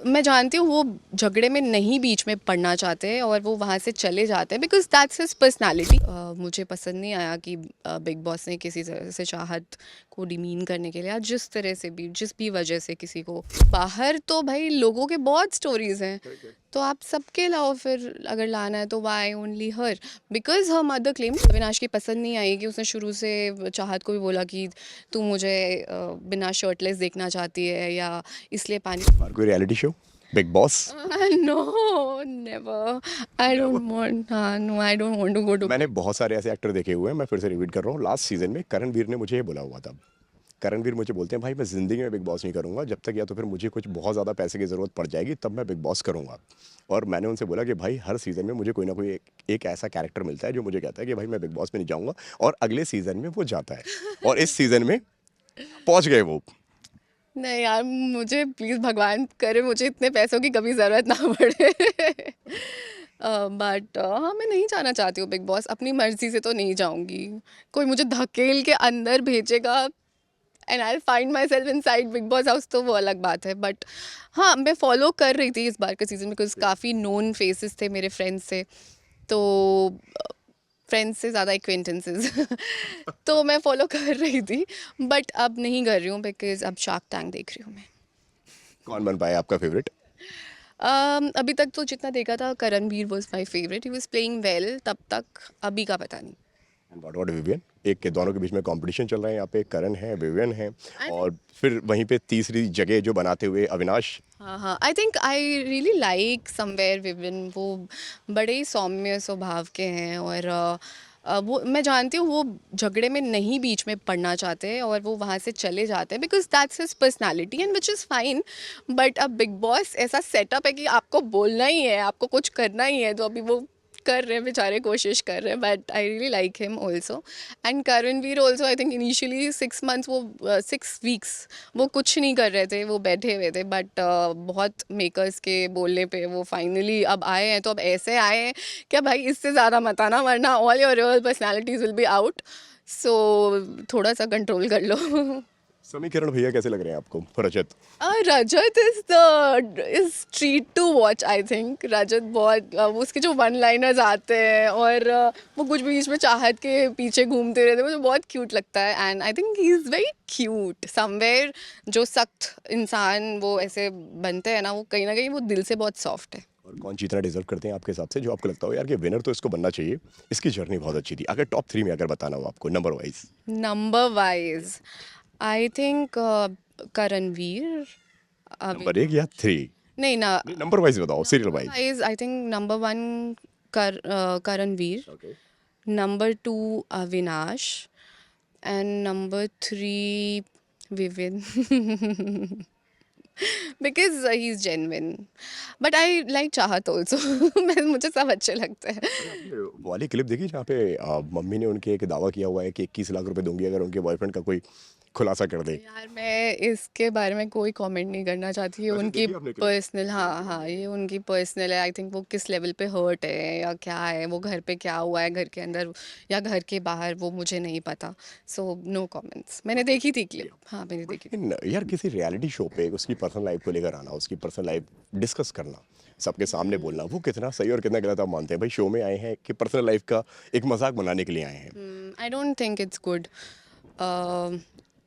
मैं जानती हूँ वो झगड़े में नहीं बीच में पड़ना चाहते और वो वहाँ से चले जाते हैं बिकॉज दैट्स हिज पर्सनैलिटी। मुझे पसंद नहीं आया कि बिग बॉस ने किसी तरह से चाहत को डिमीन करने के लिए या जिस तरह से भी जिस भी वजह से किसी को बाहर तो भाई लोगों के बहुत स्टोरीज हैं। तो आप सबके लाओ फिर अगर लाना है तो why only her because her mother claim Avinash की पसंद नहीं आई कि उसने शुरू से चाहत को भी बोला कि तू मुझे बिना शर्टलेस देखना चाहती है या इसलिए पानी और कोई reality show big boss? no, never. I don't want. No, I don't want to go to. मैंने बहुत सारे ऐसे एक्टर देखे हुए हैं, मैं फिर से रिपीट कर रहा हूँ। लास्ट सीजन में करणवीर ने मुझे ये बोला हुआ था। करणवीर मुझे बोलते हैं भाई मैं ज़िंदगी में बिग बॉस नहीं करूँगा जब तक या तो फिर मुझे कुछ बहुत ज़्यादा पैसे की ज़रूरत पड़ जाएगी तब मैं बिग बॉस करूँगा। और मैंने उनसे बोला कि भाई हर सीज़न में मुझे कोई ना कोई एक ऐसा कैरेक्टर मिलता है जो मुझे कहता है कि भाई मैं बिग बॉस में नहीं जाऊँगा, और अगले सीज़न में वो जाता है और इस सीज़न में पहुँच गए वो। नहीं यार, मुझे प्लीज़ भगवान करे मुझे इतने पैसों की कभी ज़रूरत ना पड़े। बट हाँ, मैं नहीं जाना चाहती हूँ बिग बॉस, अपनी मर्ज़ी से तो नहीं जाऊँगी। कोई मुझे धकेल के अंदर भेजेगा and I find my self in side big boss house तो वो अलग बात है। बट हाँ, मैं फॉलो कर रही थी इस बार के सीज़न बिकॉज काफ़ी नोन फेसेस थे मेरे फ्रेंड्स से। तो फ्रेंड्स से ज़्यादा एक्वेंटेंसेस तो मैं फॉलो कर रही थी बट अब नहीं कर रही हूँ बिकॉज अब शार्क टैंक देख रही हूँ मैं। कौन बन पाया आपका फेवरेट? अभी तक तो जितना देखा था Karanveer was my favourite, he was playing well तब तक, अभी का पता नहीं। And what about Vivian? एक के दोनों के बीच में कंपटीशन चल रहा है यहाँ पे, करण है, विवियन है, आई थिंक और फिर वहीं पे तीसरी जगह जो बनाते हुए अविनाश। हाँ हाँ, I think I really like somewhere woven, वो बड़े ही सौम्य स्वभाव के हैं और वो मैं जानती हूँ वो झगड़े में नहीं बीच में पड़ना चाहते और वो वहाँ से चले जाते हैं because that's his personality and which is fine. But अब बिग बॉस ऐसा सेटअप है कि आपको बोलना ही है, आपको कुछ करना ही है, तो अभी वो कर रहे हैं बेचारे, कोशिश कर रहे हैं। But I really like him also and Karanveer also. I think initially 6 months वो 6 वीक्स वो कुछ नहीं कर रहे थे, वो बैठे हुए थे बट बहुत मेकर्स के बोलने पे वो फाइनली अब आए हैं। तो अब ऐसे आए हैं क्या भाई, इससे ज़्यादा मत आना वरना all your real personalities will be out. So थोड़ा सा कंट्रोल कर लो। समीकरण भैया कैसे लग रहे हैं आपको? Rajat? Rajat is treat to watch. I think Rajat बहुत उसके जो वन लाइनर्स आते हैं और वो कुछ बीच में चाहत के पीछे घूमते रहते हैं, मुझे बहुत क्यूट लगता है and I think he is very cute somewhere. जो सख्त इंसान वो ऐसे बनते हैं ना, वो कहीं ना कहीं वो दिल से बहुत सॉफ्ट है। और कौन जीतना डिजर्व करते हैं आपके हिसाब से, जो आपको लगता हो यार कि विनर तो इसको बनना चाहिए, इसकी जर्नी बहुत अच्छी थी? अगर टॉप 3 में अगर बताना हो आपको number wise. Number wise I think Karanveer. Number 1 या 3? नहीं ना, नहीं, नंबर वाइज बताओ, serial number wise. Wise I think number 1 Karanveer, okay. Number 2 Avinash and number 3 Vivian because he's genuine, but I like चाहत also। मैं मुझे सब अच्छे लगते हैं। अरे आपने वो वाली क्लिप देखी जहाँ पे मम्मी ने उनके एक दावा किया हुआ है कि 21 लाख रुपए दूंगी अगर उनके बॉयफ्रेंड का कोई खुलासा कर दे? यार मैं इसके बारे में कोई कमेंट नहीं करना चाहती, ये वैसे उनकी देखी आपने क्लिप? पर्सनल, हाँ हाँ, ये उनकी पर्सनल है। आई थिंक वो किस लेवल पे हर्ट है या क्या है, वो घर पे क्या हुआ है, घर के अंदर या घर के बाहर, वो मुझे नहीं पता। So no comments. मैंने बट देखी थी क्लिप, हाँ मैंने बट देखी। लेकिन यार किसी रियलिटी शो पे उसकी पर्सनल लाइफ को लेकर आना, उसकी पर्सनल लाइफ डिस्कस करना, सबके सामने बोलना, वो कितना सही और कितना गलत आप मानते हैं? भाई शो में आए हैं कि पर्सनल लाइफ का एक मजाक बनाने के लिए आए हैं? I don't think it's good.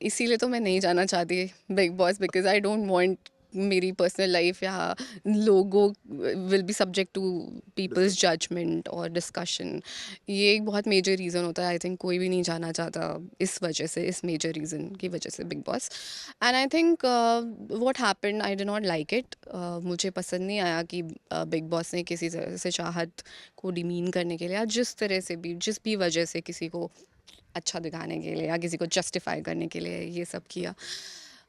इसीलिए तो मैं नहीं जाना चाहती Bigg Boss because I don't want मेरी पर्सनल लाइफ या लोगों will be subject to people's judgement और डिस्कशन। ये एक बहुत मेजर रीज़न होता है। आई थिंक कोई भी नहीं जाना चाहता इस वजह से, इस मेजर रीज़न की वजह से big boss. And I think what happened, I did not like it. मुझे पसंद नहीं आया कि बिग बॉस ने किसी तरह से चाहत को डिमीन करने के लिए या जिस तरह से भी जिस भी वजह से किसी को अच्छा दिखाने के लिए या किसी को जस्टिफाई करने के लिए ये सब किया।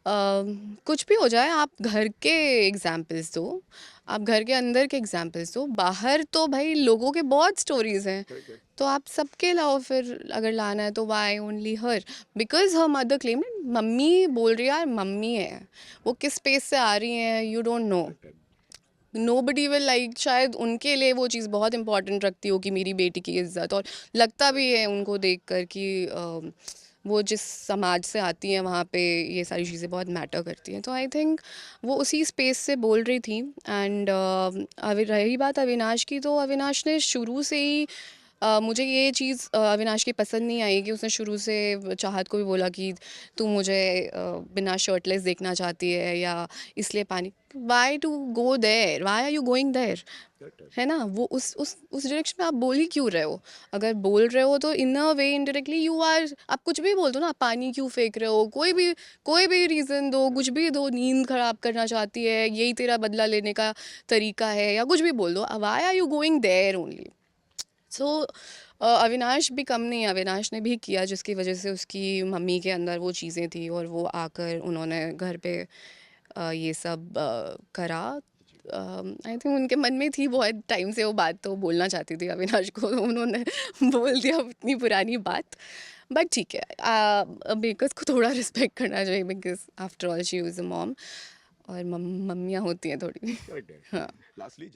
कुछ भी हो जाए, आप घर के एग्जाम्पल्स दो, आप घर के अंदर के एग्जाम्पल्स दो, बाहर तो भाई लोगों के बहुत स्टोरीज हैं। तो आप सबके लाओ फिर अगर लाना है तो why only her because her mother claim, mummy बोल रही है यार, मम्मी है, वो किस स्पेस से आ रही हैं you don't know. Nobody will like, शायद उनके लिए वो चीज़ बहुत इंपॉर्टेंट रखती हो कि मेरी बेटी की इज्जत, और लगता भी है उनको देखकर कि वो जिस समाज से आती हैं वहाँ पे ये सारी चीज़ें बहुत मैटर करती हैं। तो आई थिंक वो उसी स्पेस से बोल रही थी। एंड रही बात अविनाश की, तो अविनाश ने शुरू से ही मुझे ये चीज़ अविनाश की पसंद नहीं आई कि उसने शुरू से चाहत को भी बोला कि तू मुझे बिना शर्टलेस देखना चाहती है या इसलिए पानी, why to go there, why are you going there, है ना? वो उस डायरेक्शन में आप बोल ही क्यों रहे हो? अगर बोल रहे हो तो इन अ वे इनडायरेक्टली यू आर, आप कुछ भी बोल दो ना, आप पानी क्यों फेंक रहे हो, कोई भी रीज़न दो, कुछ भी दो, नींद ख़राब करना चाहती है, यही तेरा बदला लेने का तरीका है, या कुछ भी बोल दो, why are you going there only? So Avinash भी कम नहीं, अविनाश ने भी किया, जिसकी वजह से उसकी मम्मी के अंदर वो चीज़ें थी और वो आकर उन्होंने घर पे ये सब करा। आई थिंक उनके मन में थी बहुत टाइम से वो बात, तो बोलना चाहती थी अविनाश को, तो उन्होंने बोल दिया इतनी पुरानी बात। बट ठीक है, बेकर्स को थोड़ा रिस्पेक्ट करना चाहिए, because after all she is a mom, और मम्मियाँ होती हैं थोड़ी। हाँ। लास्टली